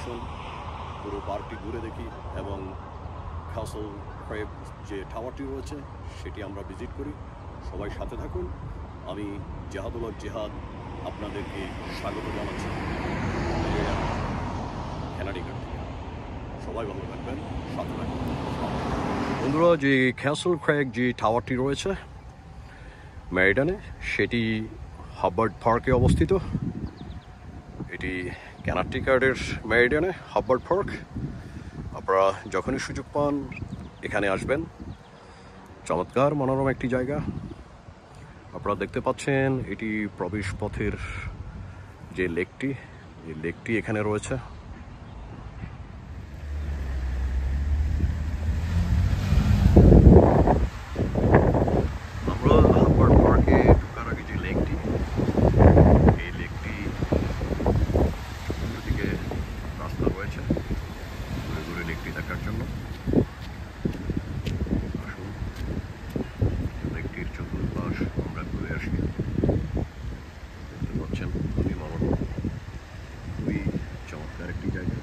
আসুন পুরো পার্কটি ঘুরে দেখি এবং ক্যাসল ক্রেগ যে টাওয়ারটি রয়েছে সেটি আমরা ভিজিট করি। সবাই সাথে থাকুন। আমি জেহাদুল হক জেহাদ আপনাদেরকে স্বাগত জানাচ্ছি ক্যানাডিঘাট থেকে। সবাই ভালো থাকবেন, সাথে থাকবেন। বন্ধুরা, যে ক্যাসল ক্রেগ যে টাওয়ারটি রয়েছে মেরিডিয়ানে, সেটি হাবার্ড পার্কে অবস্থিত। এটি ক্যানাডিঘাটের মেরিডিয়ানে হাবার্ড পার্ক। আপনারা যখনই সুযোগ পান এখানে আসবেন। চমৎকার মনোরম একটি জায়গা। আপনারা দেখতে পাচ্ছেন এটি প্রবেশ পথের যে লেকটি এখানে রয়েছে। আমরা হাবার্ড পার্কে ঢোকার আগে যে লেকটি, এই লেকটি চতুর্দিকে রাস্তা রয়েছে ঘুরে ঘুরে লেকটি দেখার জন্য। আসুন লেকটির চতুর্পাশ আমরা ঘুরে আসি। দেখতে পাচ্ছেন খুবই মনোরম, খুবই চমৎকার একটি জায়গা।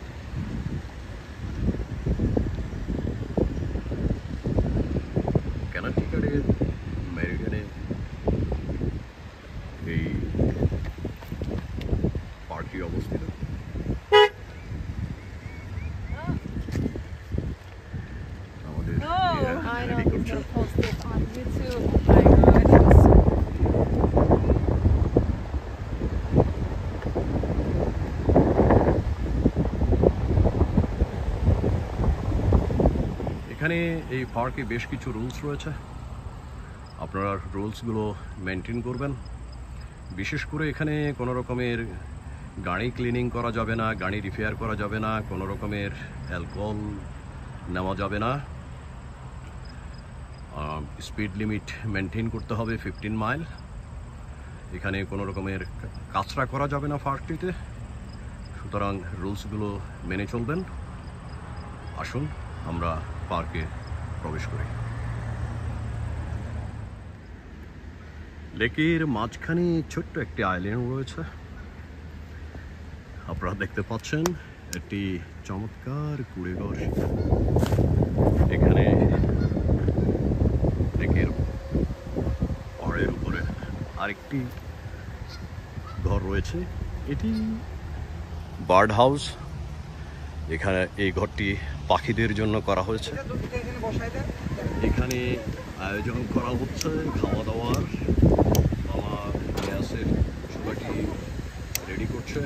ক্যানাডিঘাটের মেরিডিয়ানে এই পার্কটি অবস্থিত। আমাদের রেডি করছে। এখানে এই পার্কে বেশ কিছু রুলস রয়েছে। আপনারা রুলসগুলো মেনটেন করবেন। বিশেষ করে এখানে কোনো রকমের গাড়ি ক্লিনিং করা যাবে না, গাড়ি রিপেয়ার করা যাবে না, কোনো রকমের অ্যালকোহল নেওয়া যাবে না। স্পিড লিমিট মেনটেন করতে হবে 15 মাইল। এখানে কোনো রকমের কাচরা করা যাবে না পার্কটিতে। সুতরাং রুলসগুলো মেনে চলবেন। আসুন আমরা পার্কে প্রবেশ করি। লেকের মাঝখানে ছোট্ট একটি আইল্যান্ড রয়েছে। আপনারা দেখতে পাচ্ছেন একটি চমৎকার কুড়েঘর। এখানে লেকের পাড়ের উপরে আরেকটি ঘর রয়েছে। এটি বার্ড হাউস। এখানে এই ঘরটি পাখিদের জন্য করা হয়েছে। এখানে আয়োজন করা হচ্ছে খাওয়া দাওয়ার। মামা গ্যাসের চুলাটি রেডি করছে।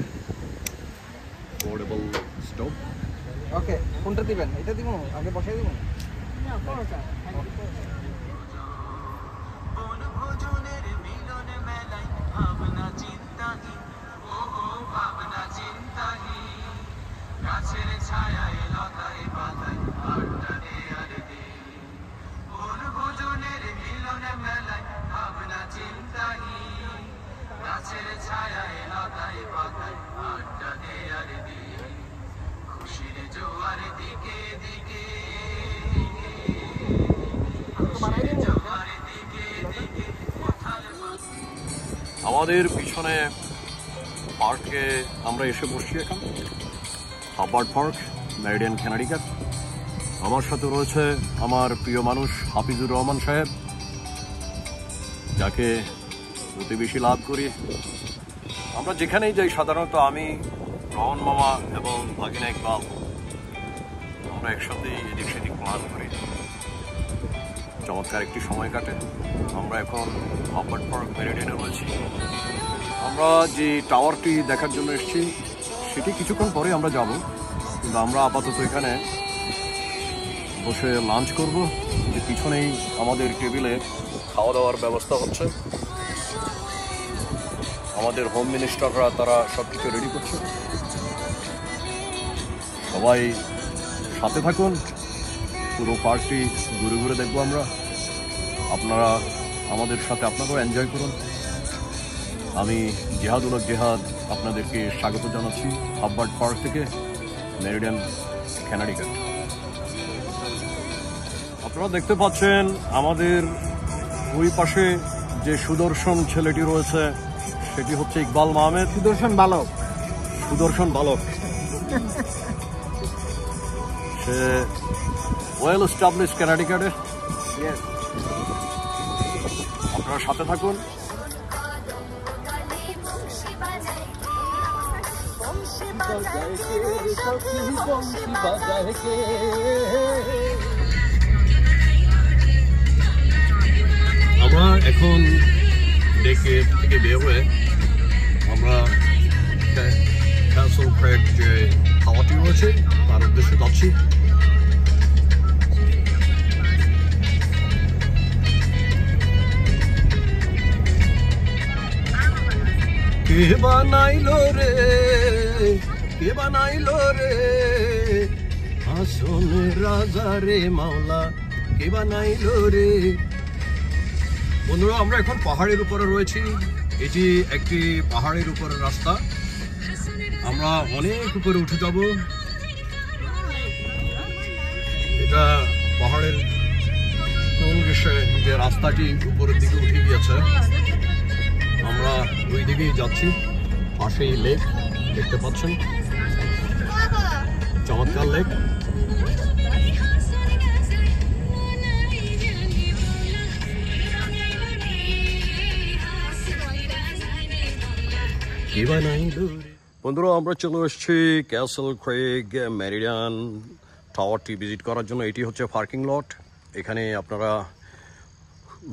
Portable stove. ওকে, কোনটা দিবেন? এটা দিব, আগে বসাই দিব। না, কোনটা? বনভোজনের মিলন মেলায় ভাবনা চিন্তাহীন, ও ভাবনা চিন্তাহীন, গাছের ছায়ায় লতায় পাতায় আড্ডা দেয়ার দিন। বনভোজনের মিলন মেলায় ভাবনা চিন্তাহীন, গাছের ছায়ায় লতায় পাতায় আড্ডা দেয়ার দিন। খুশির জোয়ার দিকে দিকে, খুশির জোয়ার দিকে দিকে। আমাদের পিছনে পার্কে আমরা এসে বসছি এখন। হাবার্ড পার্ক, মেরিডিয়ান, ক্যানাডিঘাট। আমার সাথে রয়েছে আমার প্রিয় মানুষ হাফিজুর রহমান সাহেব, যাকে প্রতিবেশী লাভ করি। আমরা যেখানেই যাই সাধারণত আমি, রহমান মামা এবং ভাগিনা ইকবাল, আমরা একসাথেই এদিক সেদিক প্ল্যান করি। চমৎকার একটি সময় কাটে। আমরা এখন হাবার্ড পার্ক মেরিডিয়ানে রয়েছি। আমরা যে টাওয়ারটি দেখার জন্য এসেছি সেটি কিছুক্ষণ পরে আমরা যাব, কিন্তু আমরা আপাতত এখানে বসে লাঞ্চ করব। যে পিছনেই আমাদের টেবিলে খাওয়া দাওয়ার ব্যবস্থা হচ্ছে। আমাদের হোম মিনিস্টাররা তারা সব কিছু রেডি করছে। সবাই সাথে থাকুন, পুরো পার্কটি ঘুরে ঘুরে দেখবো আমরা। আপনারা আমাদের সাথে আপনারাও এনজয় করুন। আমি জেহাদুল হক জেহাদ আপনাদেরকে স্বাগত জানাচ্ছি হাবার্ড পার্ক থেকে, মেরিডিয়ান, ক্যানাডিঘাট। আপনারা দেখতে পাচ্ছেন আমাদের ওই পাশে যে সুদর্শন ছেলেটি রয়েছে সেটি হচ্ছে ইকবাল মাহমেদ। সুদর্শন বালক। সুদর্শন বালক। সে ওয়েল এস্টাবলিশ কানেডিকাটের। আপনারা সাথে থাকুন। আমরা এখন ডেকে থেকে বের হয়ে আমরা ক্যাসল ক্রেগ যে খাওয়াটি রয়েছে তার উদ্দেশ্যে যাচ্ছি। কে বানাইলো রে, কে বানাইলো রে আসনের রাজা রে মাওলা, কে বানাইলো রে। বন্ধুরা, আমরা এখন পাহাড়ের উপরে রয়েছি। এটি একটি পাহাড়ের উপরের রাস্তা। আমরা অনেক উপরে উঠে যাব। এটা পাহাড়ের কোন ঘেঁষে যে রাস্তাটি উপরের দিকে উঠে গিয়েছে। আমরা ওই দিকেই যাচ্ছি। পাশেই লেক দেখতে পাচ্ছেন, চমৎকার লেক। বন্ধুরা, আমরা চলে এসেছি ক্যাসল ক্রেগ মেরিডিয়ান টাওয়ারটি ভিজিট করার জন্য। এটি হচ্ছে পার্কিং লট। এখানে আপনারা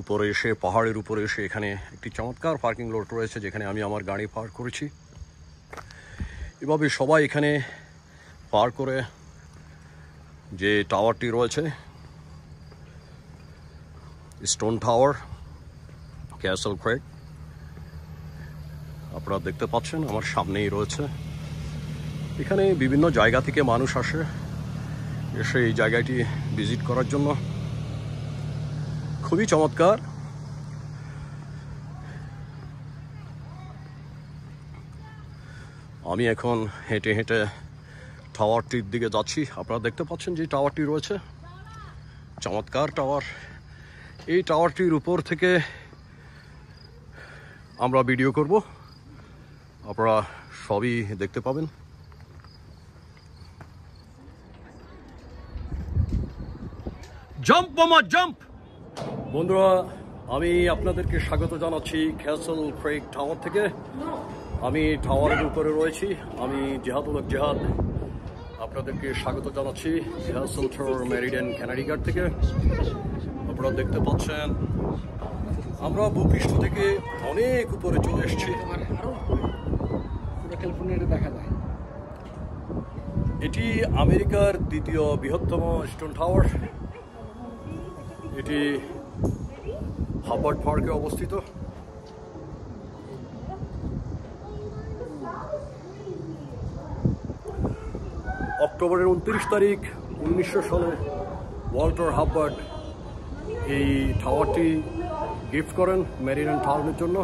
উপরে এসে, পাহাড়ের উপরে এসে এখানে একটি চমৎকার পার্কিং লট রয়েছে যেখানে আমি আমার গাড়ি পার্ক করেছি। এভাবে সবাই এখানে পার্ক করে যে টাওয়ারটি রয়েছে, স্টোন টাওয়ার ক্যাসল ক্রেগ, আপনারা দেখতে পাচ্ছেন আমার সামনেই রয়েছে। এখানে বিভিন্ন জায়গা থেকে মানুষ আসে, এসে এই জায়গাটি ভিজিট করার জন্য। খুবই চমৎকার। আমি এখন হেঁটে হেঁটে টাওয়ারটির দিকে যাচ্ছি। আপনারা দেখতে পাচ্ছেন যে টাওয়ারটি রয়েছে, চমৎকার টাওয়ার। এই টাওয়ারটির উপর থেকে আমরা ভিডিও করব, আপনারা সবই দেখতে পাবেন। জাম্প মামা জাম্প। বন্ধুরা, আমি আপনাদেরকে স্বাগত জানাচ্ছি ক্যাসল ক্রেগ টাওয়ার থেকে। আমি টাওয়ারের উপরে রয়েছি। আমি জেহাদুল জেহাদ আপনাদেরকে স্বাগত জানাচ্ছি ক্যাসল টাওয়ার মেরিডিয়ান কানেডিকাট থেকে। আপনারা দেখতে পাচ্ছেন আমরা ভূপৃষ্ঠ থেকে অনেক উপরে চলে এসেছি। এটি আমেরিকার দ্বিতীয় বৃহত্তম স্টোন টাওয়ার। এটি হাবার্ড পার্কে অবস্থিত। অক্টোবরের 29 তারিখ 1900 সালে ওয়াল্টার হাবার্ড এই টাওয়ারটি গিফট করেন মেরিডিয়ান টাউনের জন্য।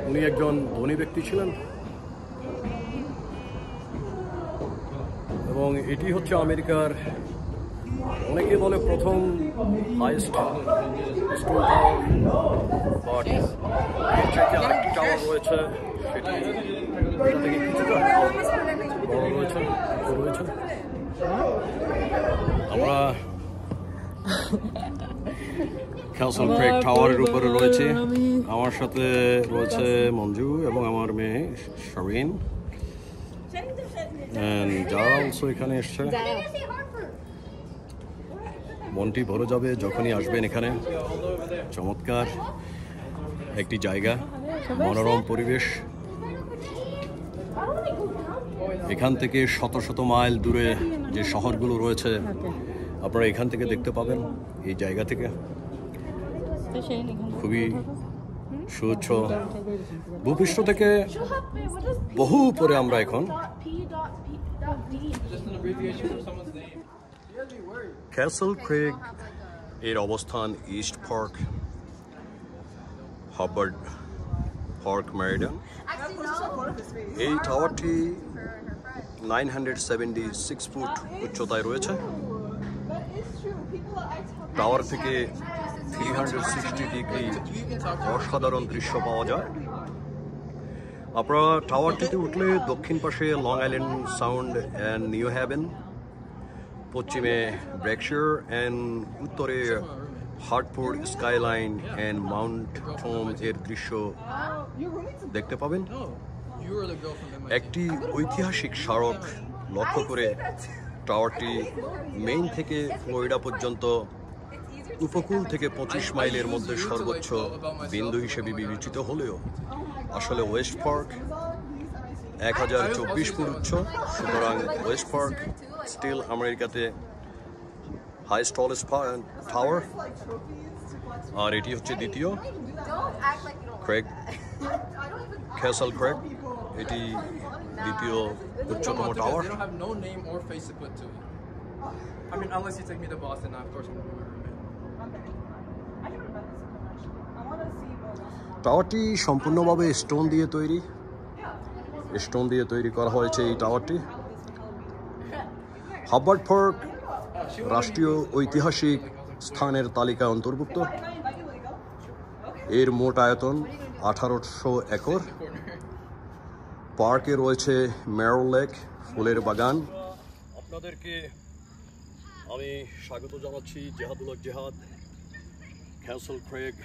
উনি একজন ধনী ব্যক্তি ছিলেন এবং এটি হচ্ছে আমেরিকার, অনেকে বলে প্রথম হাইয়েস্ট স্টোন টাওয়ার। বাট এর চাইতে আরেকটি টাওয়ার রয়েছে, সেটি এটা থেকে কিছুটা বড় রয়েছে। আমরা ক্যাসল ক্রেগ টাওয়ারের উপরে রয়েছে। আমার সাথে রয়েছে মঞ্জু এবং আমার মেয়ে শারিন, যারা অলসো এখানে এসছে। মনটি ভরে যাবে যখনই আসবেন এখানে। চমৎকার একটি জায়গা, মনোরম পরিবেশ। এখান থেকে শত শত মাইল দূরে যে শহরগুলো রয়েছে আপনারা এখান থেকে দেখতে পাবেন। এই জায়গা থেকে খুবই সুউচ্চ ভূপৃষ্ঠ থেকে বহু উপরে আমরা এখন। ক্যাসল ক্রেগ এর অবস্থান East Park, Hubbard park Meridian. এই টাওয়ারটি 976 ফুট উচ্চতায় রয়েছে। টাওয়ার থেকে 360 ডিগ্রি অসাধারণ দৃশ্য পাওয়া যায়। আপনারা টাওয়ারটিতে উঠলে দক্ষিণ পাশে Long Island Sound and New Haven, পশ্চিমে ব্রেকশায়ার অ্যান্ড উত্তরে Hartford skyline and Mount Tom এর দৃশ্য দেখতে পাবেন। একটি ঐতিহাসিক স্মারক লক্ষ্য করে টাওয়ারটি মেইন থেকে ফ্লোরিডা পর্যন্ত উপকূল থেকে 25 মাইলের মধ্যে সর্বোচ্চ বিন্দু হিসেবে বিবেচিত হলেও আসলে ওয়েস্ট পার্ক 1024 ফুট উচ্চ, সুতরাং ওয়েস্ট পার্ক স্টিল আমেরিকাতে হাইস্ট টলেস্ট টাওয়ার, আর এটি হচ্ছে দ্বিতীয় ক্রেগ ক্যাসল ক্রেগ, এটি দ্বিতীয় উচ্চতম tower. I mean, unless you take me to Boston, of course I'm going to be my roommate. টাওয়ারটি সম্পূর্ণভাবে স্টোন দিয়ে তৈরি করা হয়েছে এই টাওয়ারটি। হাবার্ড পার্ক রাষ্ট্রীয় ঐতিহাসিক স্থানের তালিকায় অন্তর্ভুক্ত। এর মোট আয়তন 1800 একর। পার্কে রয়েছে ম্যারো লেক, ফুলের বাগান। আপনাদেরকে আমি স্বাগত জানাচ্ছি Jehadullah Jehad, Castle Craig,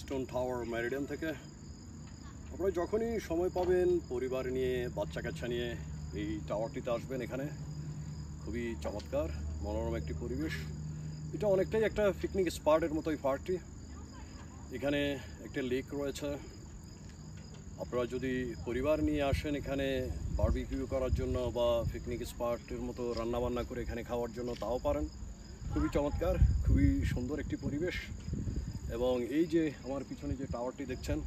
Stone Tower, Meridian থেকে। আপনারা যখনই সময় পাবেন পরিবার নিয়ে, বাচ্চা কাচ্চা নিয়ে এই টাওয়ারটিতে আসবেন। এখানে খুবই চমৎকার মনোরম একটি পরিবেশ। এটা অনেকটাই একটা পিকনিক স্পটের মতো এই পার্কটি। এখানে একটা লেক রয়েছে। আপনারা যদি পরিবার নিয়ে আসেন এখানে বারবিকিউ করার জন্য বা পিকনিক স্পটের মতো রান্নাবান্না করে এখানে খাওয়ার জন্য, তাও পারেন। খুবই চমৎকার, খুবই সুন্দর একটি পরিবেশ। এবং এই যে আমার পিছনে যে টাওয়ারটি দেখছেন,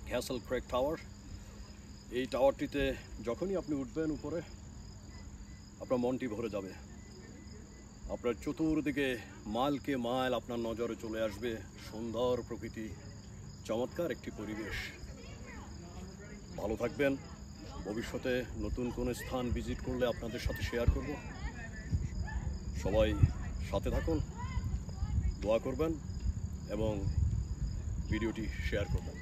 ক্যাসল ক্রেগ টাওয়ার, এই টাওয়ারটিতে যখনই আপনি উঠবেন উপরে আপনার মনটি ভরে যাবে। আপনার চতুর্দিকে মাইলকে মাইল আপনার নজরে চলে আসবে সুন্দর প্রকৃতি, চমৎকার একটি পরিবেশ। ভালো থাকবেন। ভবিষ্যতে নতুন কোনো স্থান ভিজিট করলে আপনাদের সাথে শেয়ার করব। সবাই সাথে থাকুন, দোয়া করবেন এবং ভিডিওটি শেয়ার করবেন।